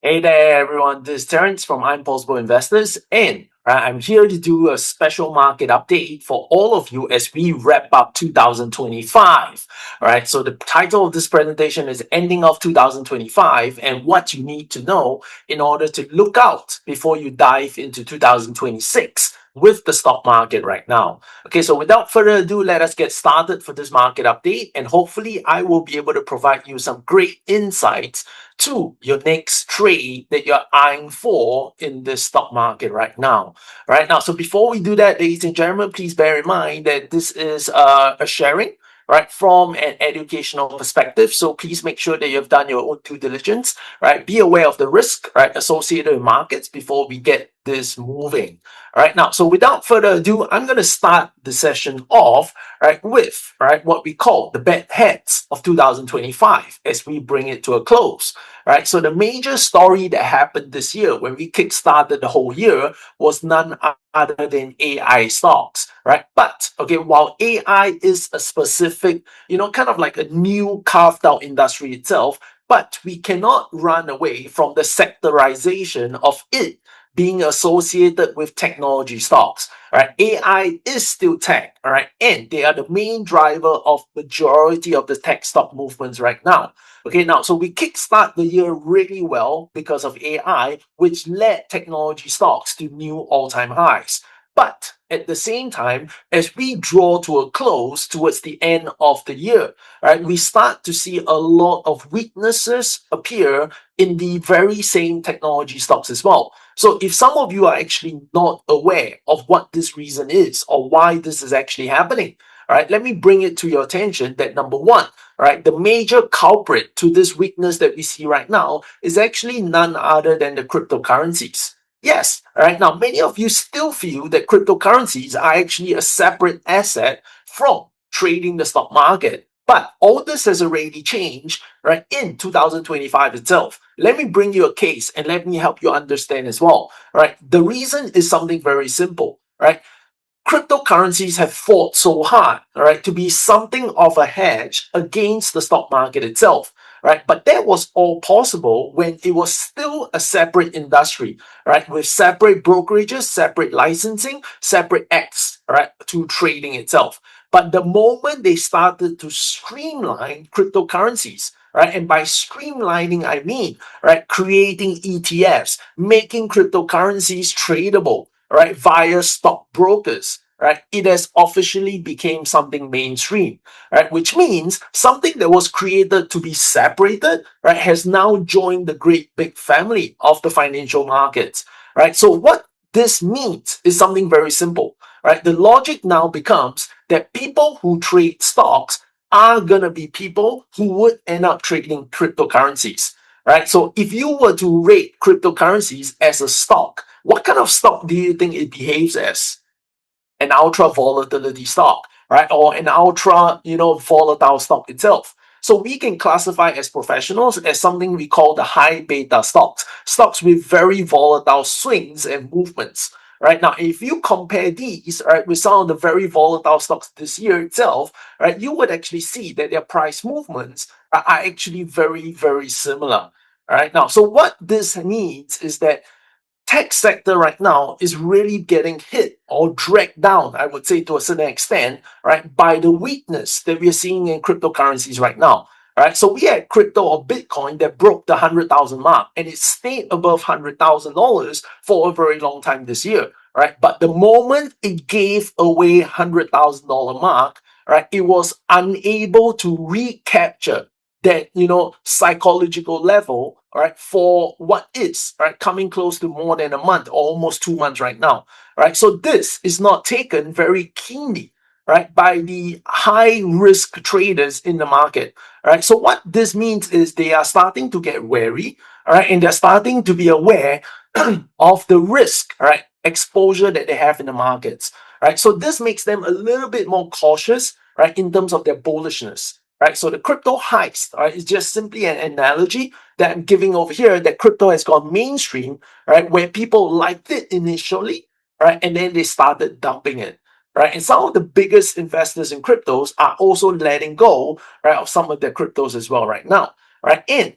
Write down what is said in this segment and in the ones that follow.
Hey there, everyone. This is Terence from Impossible Investors, and I'm here to do a special market update for all of you as we wrap up 2025. All right, so the title of this presentation is Ending of 2025 and What You Need to Know in Order to Look Out Before You Dive into 2026 with the stock market right now. Okay, so without further ado, let us get started for this market update, and hopefully, I will be able to provide you some great insights to your next trade that you're eyeing for in the stock market right now. Right now, so before we do that, ladies and gentlemen, please bear in mind that this is a sharing, right, from an educational perspective. So please make sure that you've done your own due diligence, right? Be aware of the risk, right, associated with markets before we get this moving. All right, now, so without further ado, I'm going to start the session off, right, with, right, what we call the bad heads of 2025 as we bring it to a close. Right, so the major story that happened this year when we kickstarted the whole year was none other than AI stocks, right? But okay, while AI is a specific, kind of like a new carved out industry itself, but we cannot run away from the sectorization of it being associated with technology stocks. Right, AI is still tech, all right, and they are the main driver of majority of the tech stock movements right now. Okay, now, so we kickstart the year really well because of AI, which led technology stocks to new all-time highs. But at the same time, as we draw to a close towards the end of the year, right, we start to see a lot of weaknesses appear in the very same technology stocks as well. So if some of you are actually not aware of what this reason is or why this is actually happening, all right, let me bring it to your attention that number one, right, the major culprit to this weakness that we see right now is actually none other than the cryptocurrencies. Yes, all right, now many of you still feel that cryptocurrencies are actually a separate asset from trading the stock market. But all this has already changed, right, in 2025 itself. Let me bring you a case and let me help you understand as well. Right, the reason is something very simple, right? Cryptocurrencies have fought so hard, all right, to be something of a hedge against the stock market itself, right? But that was all possible when it was still a separate industry, right, with separate brokerages, separate licensing, separate acts, right, to trading itself. But the moment they started to streamline cryptocurrencies, right, and by streamlining, I mean, right, creating ETFs, making cryptocurrencies tradable, right, via stockbrokers, right, it has officially became something mainstream, right, which means something that was created to be separated, right, has now joined the great big family of the financial markets, right? So what this means is something very simple, right? The logic now becomes that people who trade stocks are gonna be people who would end up trading cryptocurrencies, right? So if you were to rate cryptocurrencies as a stock, what kind of stock do you think it behaves as? An ultra volatility stock, right? Or an ultra, volatile stock itself. So we can classify as professionals as something we call the high beta stocks, stocks with very volatile swings and movements. Right now, if you compare these, right, with some of the very volatile stocks this year itself, right, you would actually see that their price movements are actually very, very similar. All right, now, so what this means is that tech sector right now is really getting hit or dragged down, I would say to a certain extent, right, by the weakness that we're seeing in cryptocurrencies right now. Right, so we had crypto or Bitcoin that broke the 100,000 mark and it stayed above $100,000 for a very long time this year. Right, but the moment it gave away $100,000 mark, right, it was unable to recapture that psychological level, right, for what is right coming close to more than a month, almost 2 months right now, right? So this is not taken very keenly, right, by the high risk traders in the market, right? So what this means is they are starting to get wary, all right, and they're starting to be aware of the risk, right, exposure that they have in the markets, right? So this makes them a little bit more cautious, right, in terms of their bullishness. Right, so the crypto heist, right, is just simply an analogy that I'm giving over here that crypto has gone mainstream, right, where people liked it initially, right, and then they started dumping it, right, and some of the biggest investors in cryptos are also letting go, right, of some of their cryptos as well right now, right, and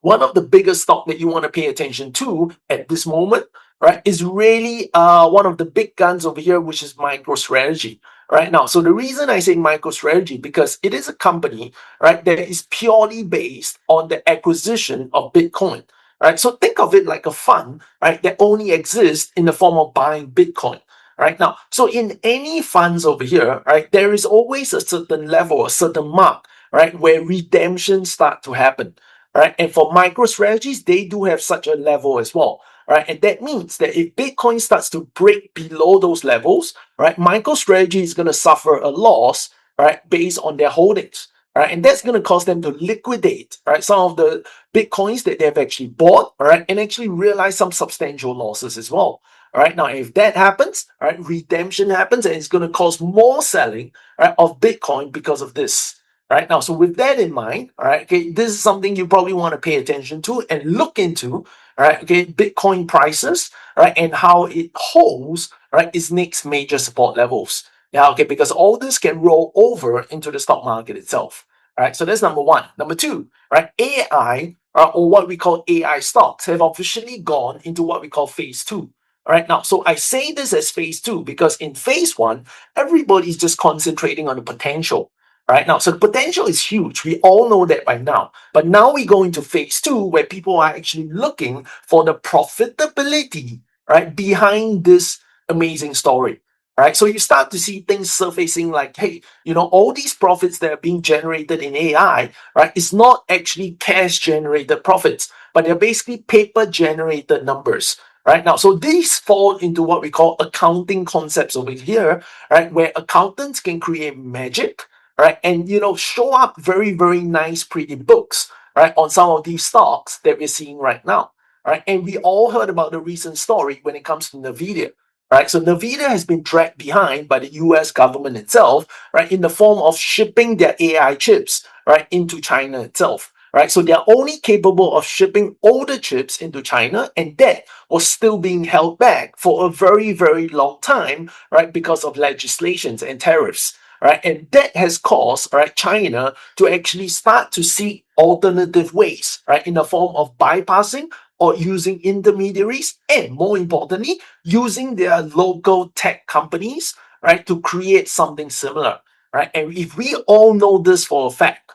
one of the biggest stock that you want to pay attention to at this moment, right, is really one of the big guns over here, which is MicroStrategy. Right now, so the reason I say MicroStrategy, because it is a company, right, that is purely based on the acquisition of Bitcoin. Right, so think of it like a fund, right, that only exists in the form of buying Bitcoin. Right now, so in any funds over here, right, there is always a certain level, a certain mark, right, where redemptions start to happen. Right, and for MicroStrategies, they do have such a level as well. Right, and that means that if Bitcoin starts to break below those levels, right, MicroStrategy is going to suffer a loss, right, based on their holdings. Right, and that's going to cause them to liquidate, right, some of the Bitcoins that they have actually bought, all right, and actually realize some substantial losses as well. All right, now if that happens, all right, redemption happens, and it's going to cause more selling, right, of Bitcoin because of this. Right now, so with that in mind, all right, okay, this is something you probably want to pay attention to and look into, all right, okay, Bitcoin prices, right, and how it holds, right, its next major support levels. Yeah, okay, because all this can roll over into the stock market itself. All right, so that's number one. Number two, right, AI, or what we call AI stocks, have officially gone into what we call phase two. All right, now, so I say this as phase two because in phase one, everybody's just concentrating on the potential. Right now, so the potential is huge. We all know that by now. But now we go into phase two where people are actually looking for the profitability, right, behind this amazing story. Right. So you start to see things surfacing like, hey, all these profits that are being generated in AI, right, it's not actually cash generated profits, but they're basically paper generated numbers. Right now, so these fall into what we call accounting concepts over here, right, where accountants can create magic, right, and show up very, very nice pretty books, right, on some of these stocks that we're seeing right now. Right, and we all heard about the recent story when it comes to Nvidia. Right, so Nvidia has been dragged behind by the US government itself, right, in the form of shipping their AI chips, right, into China itself. Right, so they're only capable of shipping older chips into China, and that was still being held back for a very, very long time, right, because of legislations and tariffs. Right, and that has caused, right, China to actually start to seek alternative ways, right, in the form of bypassing or using intermediaries, and more importantly, using their local tech companies, right, to create something similar. Right, and if we all know this for a fact,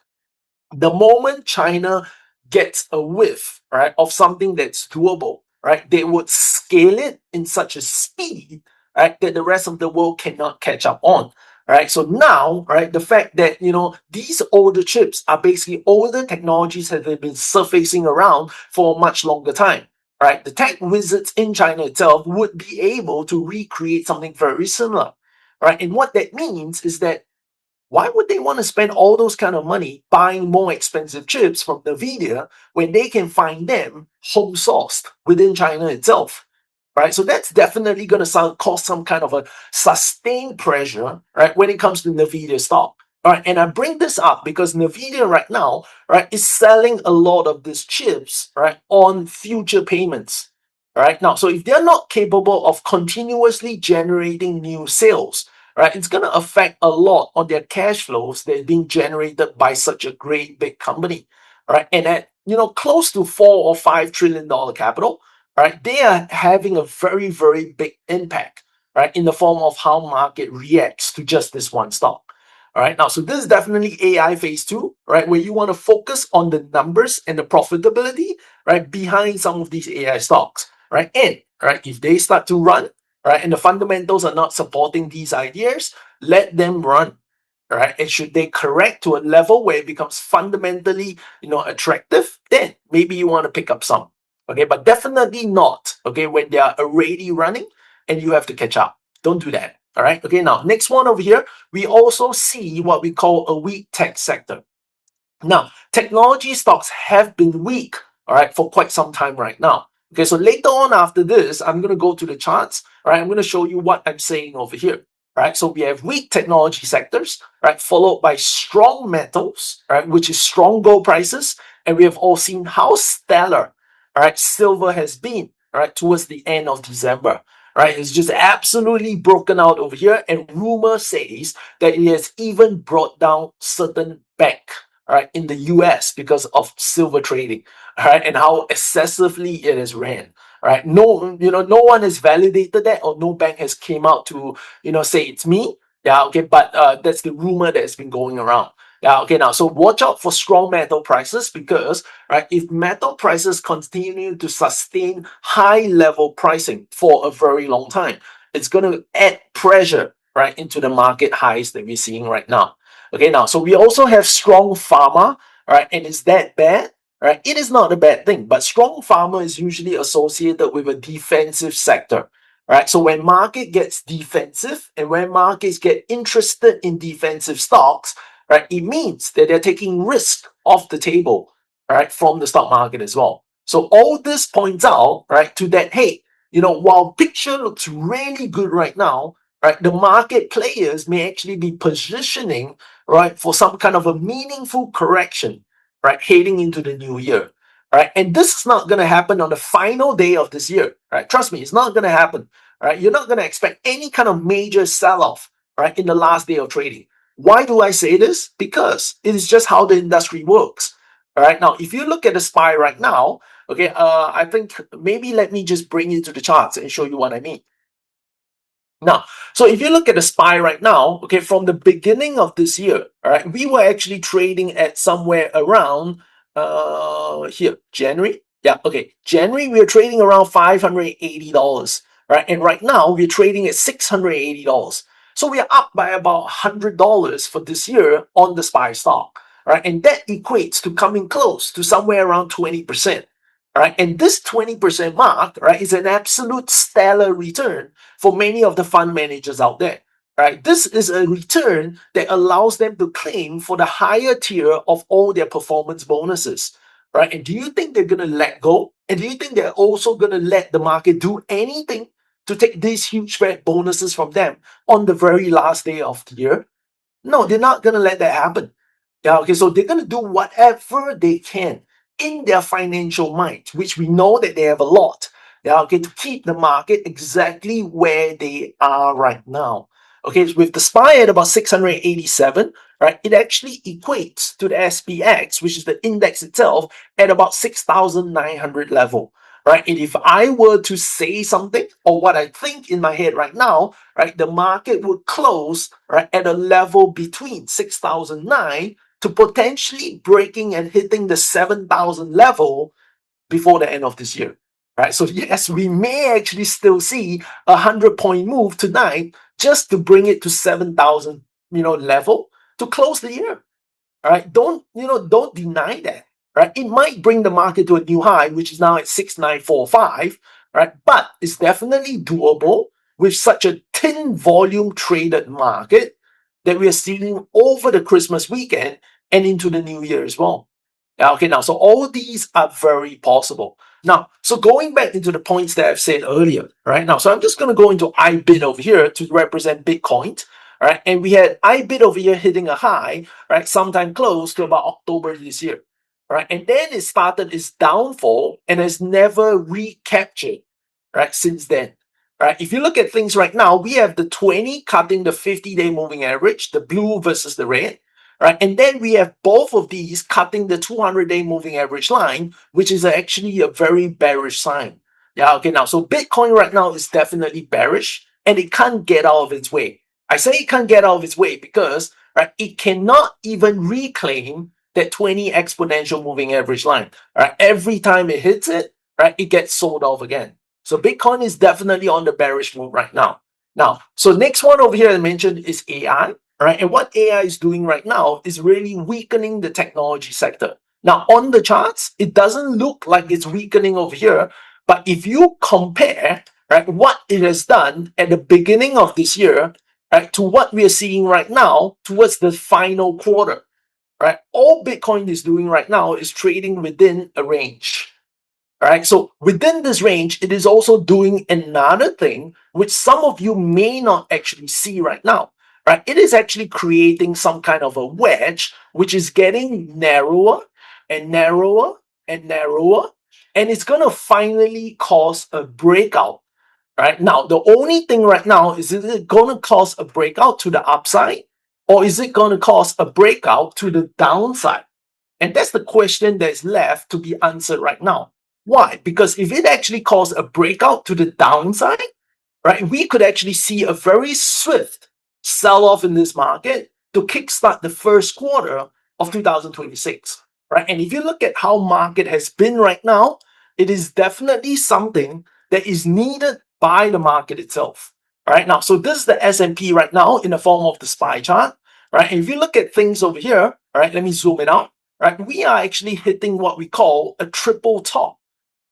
the moment China gets a whiff, right, of something that's doable, right, they would scale it in such a speed, right, that the rest of the world cannot catch up on. Right, so now, right, the fact that these older chips are basically older technologies that have been surfacing around for a much longer time. Right, the tech wizards in China itself would be able to recreate something very similar. Right, and what that means is that why would they want to spend all those kind of money buying more expensive chips from NVIDIA when they can find them home sourced within China itself? Right, so that's definitely going to cause some kind of a sustained pressure, right, when it comes to NVIDIA stock. All right, and I bring this up because NVIDIA right now, right, is selling a lot of these chips, right, on future payments. Right now, so if they're not capable of continuously generating new sales, right, it's going to affect a lot on their cash flows that are being generated by such a great big company. Right, and at close to $4 or $5 trillion capital, right, they are having a very, very big impact, right, in the form of how market reacts to just this one stock. All right, now, so this is definitely AI phase two, right, where you want to focus on the numbers and the profitability, right, behind some of these AI stocks, right, and right, if they start to run, right, and the fundamentals are not supporting these ideas, let them run. Right, and should they correct to a level where it becomes fundamentally, attractive, then maybe you want to pick up some. Okay, but definitely not. Okay, when they are already running and you have to catch up. Don't do that. All right. Okay, now next one over here, we also see what we call a weak tech sector. Now, technology stocks have been weak, all right, for quite some time right now. Okay, so later on after this, I'm going to go to the charts, all right, I'm going to show you what I'm saying over here. All right, so we have weak technology sectors, right, followed by strong metals, right, which is strong gold prices, and we have all seen how stellar, all right, silver has been, all right, towards the end of December. Right, it's just absolutely broken out over here, and rumor says that it has even brought down certain bank, right, in the US because of silver trading, all right, and how excessively it has ran. Right? No, no one has validated that, or no bank has came out to, say it's me. Yeah, okay, but that's the rumor that's been going around. Yeah, okay, now, so watch out for strong metal prices because, right, if metal prices continue to sustain high level pricing for a very long time, it's going to add pressure, right, into the market highs that we're seeing right now. Okay, now, so we also have strong pharma, right, and is that bad? Right? It is not a bad thing, but strong pharma is usually associated with a defensive sector. Right? So when market gets defensive and when markets get interested in defensive stocks, right, it means that they're taking risk off the table, right, from the stock market as well. So all this points out, right, to that, hey, while picture looks really good right now, right, the market players may actually be positioning, right, for some kind of a meaningful correction, right, heading into the new year, right? And this is not going to happen on the final day of this year, right? Trust me, it's not going to happen, right? You're not going to expect any kind of major sell-off, right, in the last day of trading. Why do I say this? Because it is just how the industry works. All right. Now, if you look at the SPY right now, okay, I think maybe let me just bring you to the charts and show you what I mean. Now, so if you look at the SPY right now, okay, from the beginning of this year, all right, we were actually trading at somewhere around here, January. Yeah, okay. January, we are trading around $580, right? And right now we're trading at $680. So we are up by about $100 for this year on the SPY stock, right? And that equates to coming close to somewhere around 20%. All right, and this 20% mark, right, is an absolute stellar return for many of the fund managers out there. Right, this is a return that allows them to claim for the higher tier of all their performance bonuses. Right, and do you think they're going to let go? And do you think they're also going to let the market do anything to take these huge bonuses from them on the very last day of the year? No, they're not going to let that happen. Yeah, okay, so they're going to do whatever they can in their financial might, which we know that they have a lot. Yeah, okay, to keep the market exactly where they are right now. Okay, so with the SPY at about 687, right, it actually equates to the SPX, which is the index itself, at about 6,900 level. Right, and if I were to say something or what I think in my head right now, right, the market would close, right, at a level between 6,009 to potentially breaking and hitting the 7,000 level before the end of this year. Right. So yes, we may actually still see a 100-point move tonight just to bring it to 7,000, level to close the year. All right. Don't deny that. Right. It might bring the market to a new high, which is now at 6,945. Right. But it's definitely doable with such a thin volume traded market that we are seeing over the Christmas weekend and into the new year as well. Yeah, okay, now, so all these are very possible. Now, so going back into the points that I've said earlier, right? Now, so I'm just going to go into IBIT over here to represent Bitcoin, right? And we had IBIT over here hitting a high, right? Sometime close to about October this year, right? And then it started its downfall and has never recaptured, right? Since then, right? If you look at things right now, we have the 20 cutting the 50-day moving average, the blue versus the red, right? And then we have both of these cutting the 200-day moving average line, which is actually a very bearish sign. Yeah, okay, now, so Bitcoin right now is definitely bearish and it can't get out of its way. I say it can't get out of its way because, right, it cannot even reclaim that 20 exponential moving average line. Right? Every time it hits it, right, it gets sold off again. So Bitcoin is definitely on the bearish move right now. Now, so next one over here I mentioned is AI. Right? And what AI is doing right now is really weakening the technology sector. Now, on the charts, it doesn't look like it's weakening over here, but if you compare, right, what it has done at the beginning of this year, right, to what we are seeing right now towards the final quarter, right, all Bitcoin is doing right now is trading within a range. All right, so within this range, it is also doing another thing which some of you may not actually see right now. Right, it is actually creating some kind of a wedge which is getting narrower and narrower and narrower, and it's going to finally cause a breakout. Right now, the only thing right now is it going to cause a breakout to the upside or is it going to cause a breakout to the downside? And that's the question that's left to be answered right now. Why? Because if it actually caused a breakout to the downside, right, we could actually see a very swift sell off in this market to kickstart the first quarter of 2026, right? And if you look at how market has been right now, it is definitely something that is needed by the market itself, right? Now, so this is the S&P right now in the form of the SPY chart, right? And if you look at things over here, right, let me zoom it out, right? We are actually hitting what we call a triple top,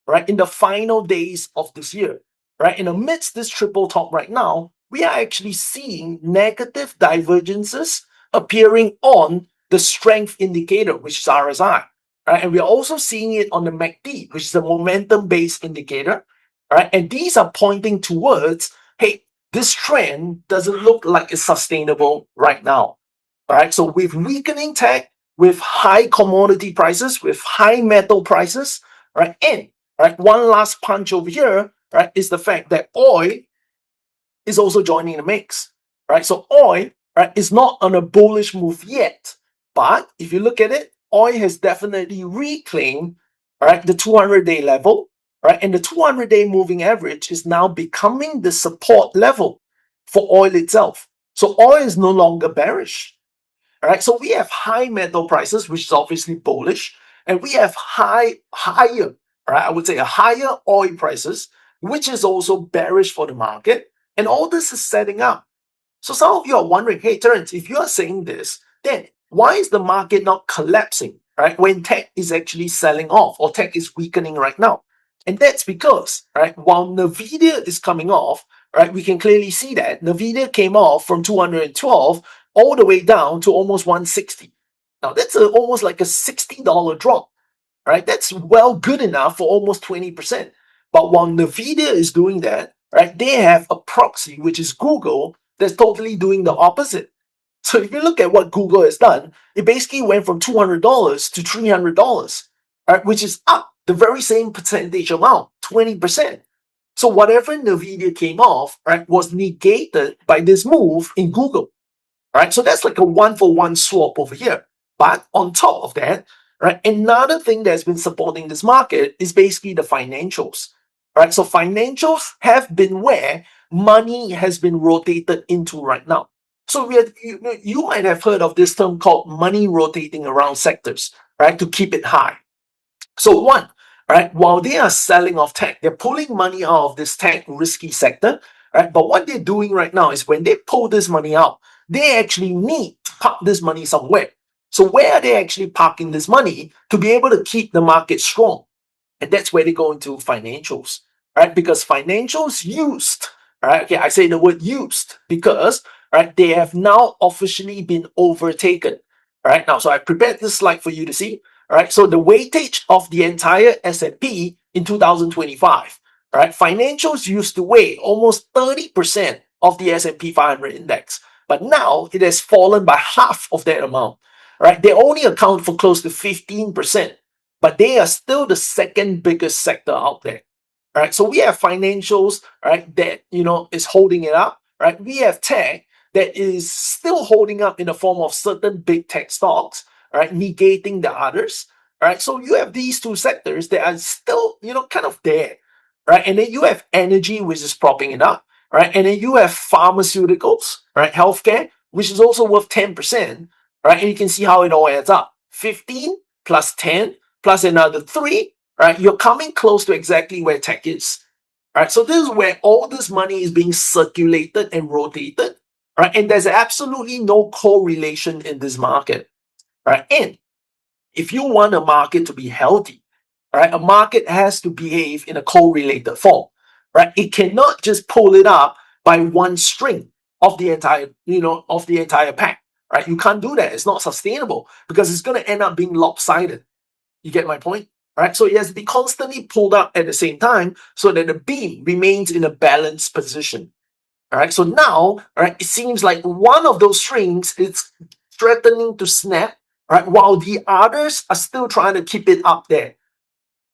right, in the final days of this year, right? And amidst this triple top right now, we are actually seeing negative divergences appearing on the strength indicator, which is RSI, right? And we're also seeing it on the MACD, which is a momentum-based indicator, right? And these are pointing towards, hey, this trend doesn't look like it's sustainable right now, all right? So with weakening tech, with high commodity prices, with high metal prices, right, and right, one last punch over here, right, is the fact that oil is also joining the mix, right? So oil, right, is not on a bullish move yet, but if you look at it, oil has definitely reclaimed, right, the 200-day level, right, and the 200-day moving average is now becoming the support level for oil itself. So oil is no longer bearish. All right, so we have high metal prices, which is obviously bullish, and we have higher, right? I would say a higher oil prices, which is also bearish for the market. And all this is setting up. So some of you are wondering, hey, Terence, if you are saying this, then why is the market not collapsing, right? When tech is actually selling off or tech is weakening right now. And that's because, right, while NVIDIA is coming off, right, we can clearly see that NVIDIA came off from 212 all the way down to almost 160. Now that's almost like a $60 drop, right? That's well good enough for almost 20%. But while NVIDIA is doing that, right, they have a proxy, which is Google, that's totally doing the opposite. So if you look at what Google has done, it basically went from $200 to $300, right, which is up the very same percentage amount, 20%. So whatever NVIDIA came off, right, was negated by this move in Google. Right, so that's like a one-for-one swap over here. But on top of that, right, another thing that's been supporting this market is basically the financials. Right, so financials have been where money has been rotated into right now. So you might have heard of this term called money rotating around sectors, right, to keep it high. So one, right, while they are selling off tech, they're pulling money out of this tech risky sector, right? But what they're doing right now is when they pull this money out, they actually need to park this money somewhere. So where are they actually parking this money to be able to keep the market strong? And that's where they go into financials, right? Because financials used, right? Okay, I say the word used because, right, they have now officially been overtaken, right? Now, so I prepared this slide for you to see, right? So the weightage of the entire S&P in 2025, right? Financials used to weigh almost 30% of the S&P 500 index, but now it has fallen by half of that amount, right? They only account for close to 15%, but they are still the second biggest sector out there. Right. So we have financials, right, that is holding it up. Right. We have tech that is still holding up in the form of certain big tech stocks, right, negating the others. Right. So you have these two sectors that are still, kind of there. Right. And then you have energy, which is propping it up. Right. And then you have pharmaceuticals, right, healthcare, which is also worth 10%. Right. And you can see how it all adds up. 15 plus 10 plus another 3, right? You're coming close to exactly where tech is. Right. So this is where all this money is being circulated and rotated. Right. And there's absolutely no correlation in this market. Right. And if you want a market to be healthy, right, a market has to behave in a correlated form. Right. It cannot just pull it up by one string of the entire pack. Right. You can't do that. It's not sustainable because it's going to end up being lopsided. You get my point? Right? So it has to be constantly pulled up at the same time so that the beam remains in a balanced position. All right. So now, all right, it seems like one of those strings is threatening to snap, right, while the others are still trying to keep it up there.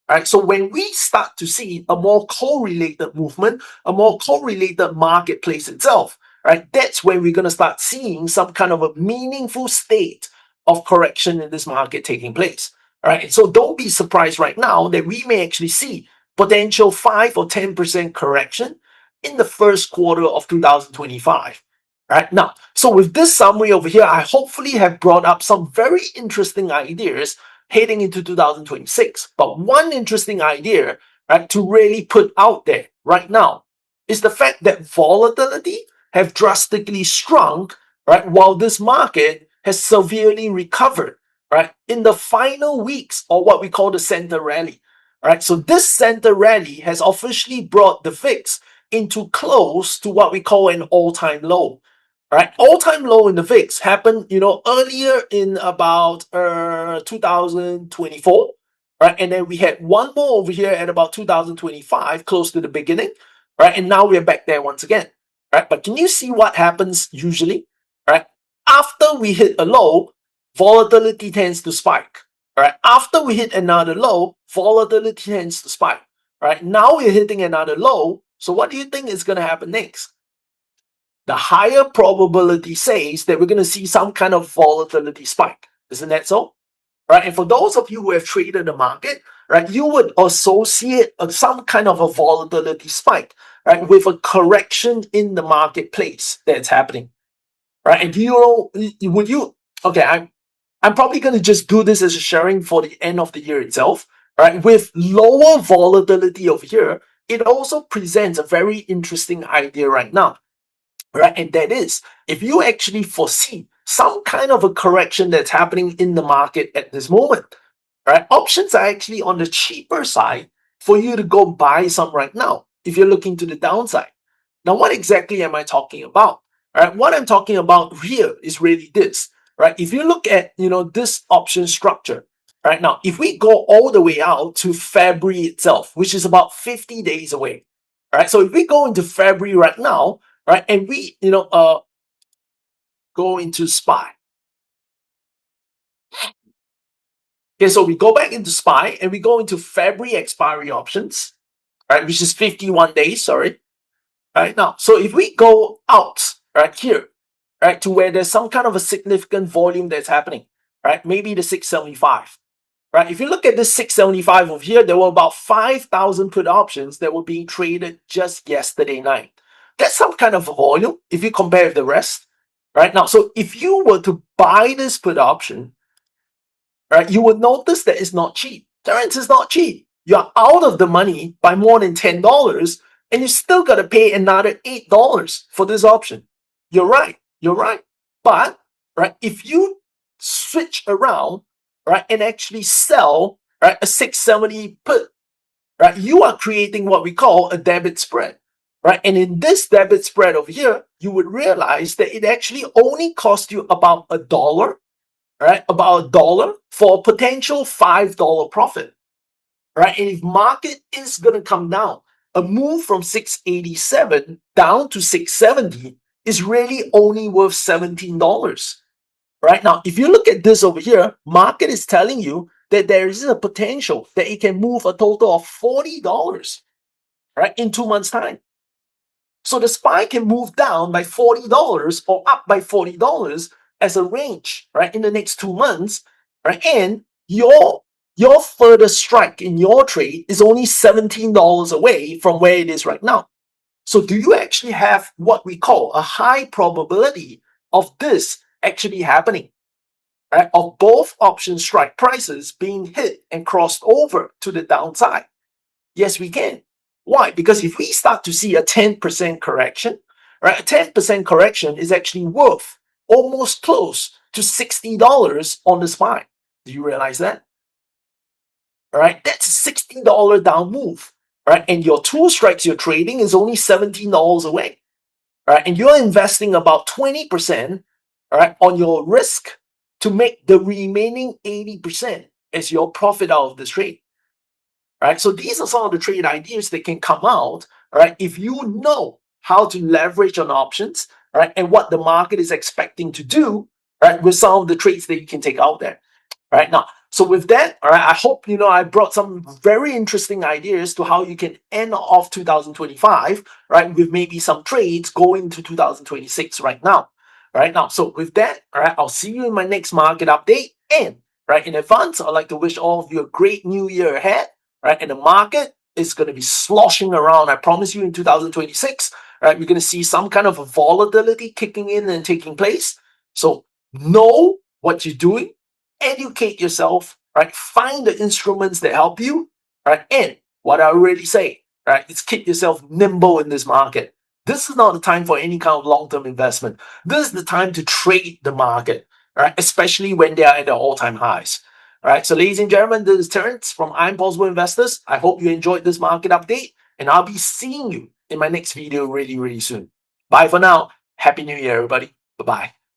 All right. So when we start to see a more correlated movement, a more correlated marketplace itself, right, that's when we're going to start seeing some kind of a meaningful state of correction in this market taking place. All right. So don't be surprised right now that we may actually see potential 5 or 10% correction in the first quarter of 2025. All right. Now, so with this summary over here, I hopefully have brought up some very interesting ideas heading into 2026. But one interesting idea, right, to really put out there right now is the fact that volatility have drastically shrunk, right, while this market has severely recovered, right, in the final weeks, or what we call the center rally. Right, so this center rally has officially brought the VIX into close to what we call an all-time low. Right, all-time low in the VIX happened, earlier in about 2024. Right, and then we had one more over here at about 2025, close to the beginning. Right, and now we're back there once again. Right, but can you see what happens usually? Right, after we hit a low, volatility tends to spike. Right, after we hit another low, volatility tends to spike. Right, now we're hitting another low. So what do you think is going to happen next? The higher probability says that we're going to see some kind of volatility spike. Isn't that so? Right? And for those of you who have traded the market, right, you would associate some kind of a volatility spike, right, with a correction in the marketplace that's happening. Right? And do you know, would you, okay, I'm probably going to just do this as a sharing for the end of the year itself, right? With lower volatility over here, it also presents a very interesting idea right now. Right, and that is, if you actually foresee some kind of a correction that's happening in the market at this moment, right, options are actually on the cheaper side for you to go buy some right now if you're looking to the downside. Now, what exactly am I talking about? Right, what I'm talking about here is really this. Right, if you look at this option structure, right now, if we go all the way out to February itself, which is about 50 days away, right? So if we go into February right now, right, and we go into SPY. Okay, so we go back into SPY and we go into February expiry options, right, which is 51 days, sorry. Right now, so if we go out right here, right, to where there's some kind of a significant volume that's happening, right, maybe the 675. Right, if you look at this 675 over here, there were about 5,000 put options that were being traded just yesterday night. That's some kind of a volume if you compare with the rest. Right now, so if you were to buy this put option, right, you would notice that it's not cheap. Terrence, is not cheap. You're out of the money by more than $10, and you still got to pay another $8 for this option. You're right. You're right. But right, if you switch around, right, and actually sell, right, a 670 put, right, you are creating what we call a debit spread. Right, and in this debit spread over here, you would realize that it actually only cost you about $1, right? About $1 for a potential $5 profit. Right, and if market is gonna come down, a move from 687 down to 670 is really only worth $17. Right now, if you look at this over here, market is telling you that there is a potential that it can move a total of $40, right, in 2 months' time. So the SPY can move down by $40 or up by $40 as a range, right, in the next 2 months, right? And your further strike in your trade is only $17 away from where it is right now. So do you actually have what we call a high probability of this actually happening? Right? Of both option strike prices being hit and crossed over to the downside? Yes, we can. Why? Because if we start to see a 10% correction, right, a 10% correction is actually worth almost close to $60 on the SPY. Do you realize that? All right, that's a $60 down move, right? And your two strikes you're trading is only $17 away, right? And you're investing about 20%, all right, on your risk to make the remaining 80% as your profit out of the trade. Right, so these are some of the trade ideas that can come out, right, if you know how to leverage on options, right, and what the market is expecting to do, right, with some of the trades that you can take out there. Right now, so with that, all right, I hope I brought some very interesting ideas to how you can end off 2025, right, with maybe some trades going to 2026 right now. Right now, so with that, all right, I'll see you in my next market update. And right in advance, I'd like to wish all of you a great new year ahead. Right, and the market is going to be sloshing around. I promise you, in 2026, right, we're going to see some kind of a volatility kicking in and taking place. So know what you're doing, educate yourself, right? Find the instruments that help you, right? And what I already say, right, is keep yourself nimble in this market. This is not the time for any kind of long-term investment. This is the time to trade the market, right? Especially when they are at their all-time highs. All right. So, ladies and gentlemen, this is Terrence from I'm Possible Investors. I hope you enjoyed this market update, and I'll be seeing you in my next video really, really soon. Bye for now. Happy New Year, everybody. Bye bye.